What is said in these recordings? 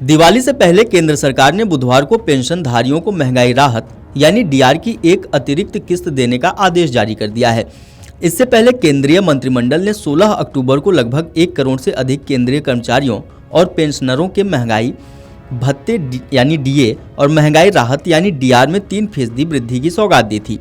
दिवाली से पहले केंद्र सरकार ने बुधवार को पेंशनधारियों को महंगाई राहत यानी डीआर की एक अतिरिक्त किस्त देने का आदेश जारी कर दिया है। इससे पहले केंद्रीय मंत्रिमंडल ने 16 अक्टूबर को लगभग 1 करोड़ से अधिक केंद्रीय कर्मचारियों और पेंशनरों के महंगाई भत्ते यानी डीए और महंगाई राहत यानी डीआर में 3% वृद्धि की सौगात दी थी।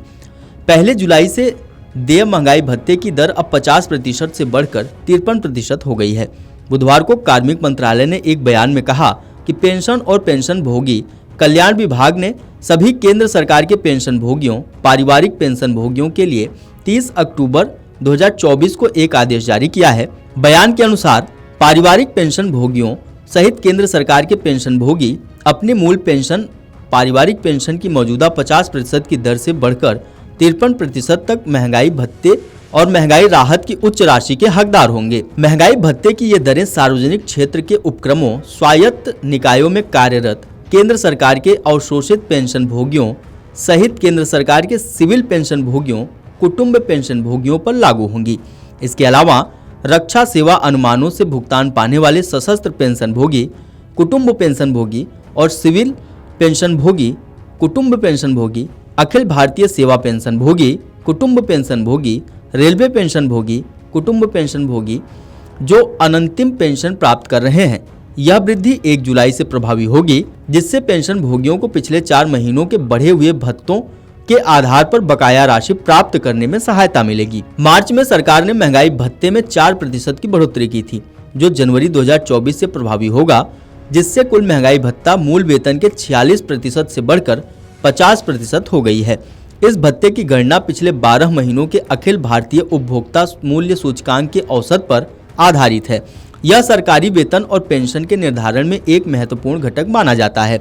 पहले जुलाई से देय महंगाई भत्ते की दर अब 50% से बढ़कर 53% हो गई है। बुधवार को कार्मिक मंत्रालय ने एक बयान में कहा कि पेंशन और पेंशन भोगी कल्याण विभाग ने सभी केंद्र सरकार के पेंशन भोगियों, पारिवारिक पेंशन भोगियों के लिए 30 अक्टूबर 2024 को एक आदेश जारी किया है। बयान के अनुसार पारिवारिक पेंशन भोगियों सहित केंद्र सरकार के पेंशन भोगी अपनी मूल पेंशन पारिवारिक पेंशन की मौजूदा 50% की दर से बढ़कर 53% तक महंगाई भत्ते और महंगाई राहत की उच्च राशि के हकदार होंगे। महंगाई भत्ते की ये दरें सार्वजनिक क्षेत्र के उपक्रमों, स्वायत्त निकायों में कार्यरत केंद्र सरकार के अवशोषित पेंशन भोगियों सहित केंद्र सरकार के सिविल पेंशन भोगियों, कुटुंब पेंशन भोगियों पर लागू होंगी। इसके अलावा रक्षा सेवा अनुमानों से भुगतान पाने वाले सशस्त्र पेंशन भोगी, कुटुंब पेंशन भोगी और सिविल पेंशन भोगी, कुटुंब पेंशन भोगी, अखिल भारतीय सेवा पेंशन भोगी, कुटुंब पेंशन भोगी, रेलवे पेंशन भोगी, कुटुंब पेंशन भोगी जो अनंतिम पेंशन प्राप्त कर रहे हैं, यह वृद्धि 1 जुलाई से प्रभावी होगी, जिससे पेंशन भोगियों को पिछले 4 महीनों के बढ़े हुए भत्तों के आधार पर बकाया राशि प्राप्त करने में सहायता मिलेगी। मार्च में सरकार ने महंगाई भत्ते में 4% की बढ़ोतरी की थी, जो जनवरी 2024 से प्रभावी होगा, जिससे कुल महंगाई भत्ता मूल वेतन के 46% से बढ़कर 50% हो गई है। इस भत्ते की गणना पिछले 12 महीनों के अखिल भारतीय उपभोक्ता मूल्य सूचकांक के औसत पर आधारित है। यह सरकारी वेतन और पेंशन के निर्धारण में एक महत्वपूर्ण घटक माना जाता है।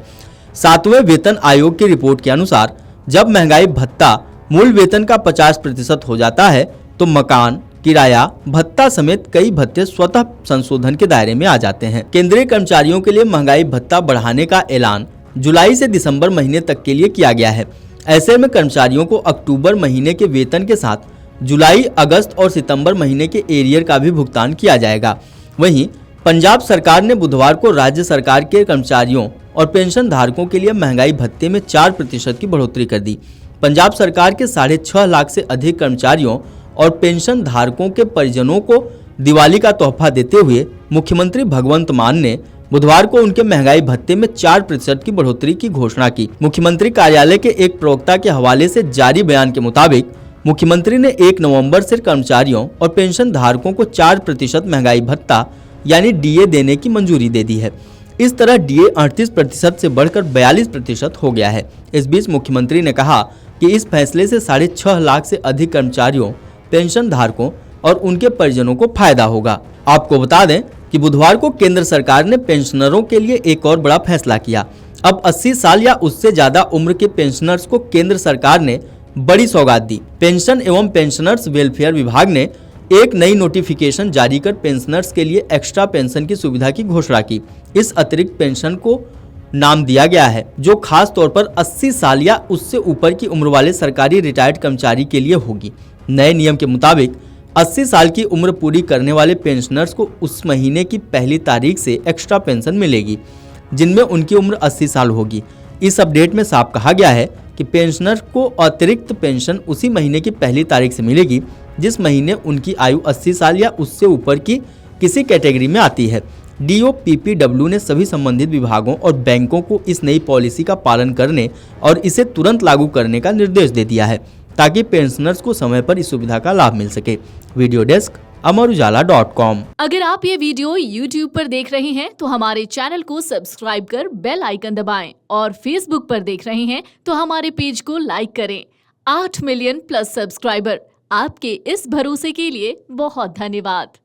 7वें वेतन आयोग की रिपोर्ट के अनुसार जब महंगाई भत्ता मूल वेतन का 50% हो जाता है तो मकान किराया भत्ता समेत कई भत्ते स्वतः संशोधन के दायरे में आ जाते हैं। केंद्रीय कर्मचारियों के लिए महंगाई भत्ता बढ़ाने का ऐलान जुलाई से दिसंबर महीने तक के लिए किया गया है। ऐसे में कर्मचारियों को अक्टूबर महीने के वेतन के साथ जुलाई, अगस्त और सितंबर महीने के एरियर का भी भुगतान किया जाएगा। वहीं पंजाब सरकार ने बुधवार को राज्य सरकार के कर्मचारियों और पेंशन धारकों के लिए महंगाई भत्ते में 4% की बढ़ोतरी कर दी। पंजाब सरकार के 6.5 लाख से अधिक कर्मचारियों और पेंशन धारकों के परिजनों को दिवाली का तोहफा देते हुए मुख्यमंत्री भगवंत मान ने बुधवार को उनके महंगाई भत्ते में 4% की बढ़ोतरी की घोषणा की। मुख्यमंत्री कार्यालय के एक प्रवक्ता के हवाले से जारी बयान के मुताबिक मुख्यमंत्री ने 1 नवंबर से कर्मचारियों और पेंशन धारकों को 4% महंगाई भत्ता यानी डीए देने की मंजूरी दे दी है। इस तरह डीए 38% से बढ़कर 42% हो गया है। इस बीच मुख्यमंत्री ने कहा कि इस फैसले से 6.5 लाख से अधिक कर्मचारियों, पेंशन धारकों और उनके परिजनों को फायदा होगा। आपको बता दें कि बुधवार को केंद्र सरकार ने पेंशनरों के लिए एक और बड़ा फैसला किया। अब 80 साल या उससे ज्यादा उम्र के पेंशनर्स को केंद्र सरकार ने बड़ी सौगात दी। पेंशन एवं पेंशनर्स वेलफेयर विभाग ने एक नई नोटिफिकेशन जारी कर पेंशनर्स के लिए एक्स्ट्रा पेंशन की सुविधा की घोषणा की। इस अतिरिक्त पेंशन को नाम दिया गया है, जो खास तौर पर 80 साल या उससे ऊपर की उम्र वाले सरकारी रिटायर्ड कर्मचारी के लिए होगी। नए नियम के मुताबिक 80 साल की उम्र पूरी करने वाले पेंशनर्स को उस महीने की पहली तारीख से एक्स्ट्रा पेंशन मिलेगी, जिनमें उनकी उम्र 80 साल होगी। इस अपडेट में साफ कहा गया है कि पेंशनर को अतिरिक्त पेंशन उसी महीने की पहली तारीख से मिलेगी जिस महीने उनकी आयु 80 साल या उससे ऊपर की किसी कैटेगरी में आती है। DOPPW ने सभी संबंधित विभागों और बैंकों को इस नई पॉलिसी का पालन करने और इसे तुरंत लागू करने का निर्देश दे दिया है, ताकि पेंशनर्स को समय पर इस सुविधा का लाभ मिल सके। Video desk amarujala.com। अगर आप ये वीडियो YouTube पर देख रहे हैं तो हमारे चैनल को सब्सक्राइब कर बेल आइकन दबाएं और Facebook पर देख रहे हैं तो हमारे पेज को लाइक करें। 8 मिलियन प्लस सब्सक्राइबर, आपके इस भरोसे के लिए बहुत धन्यवाद।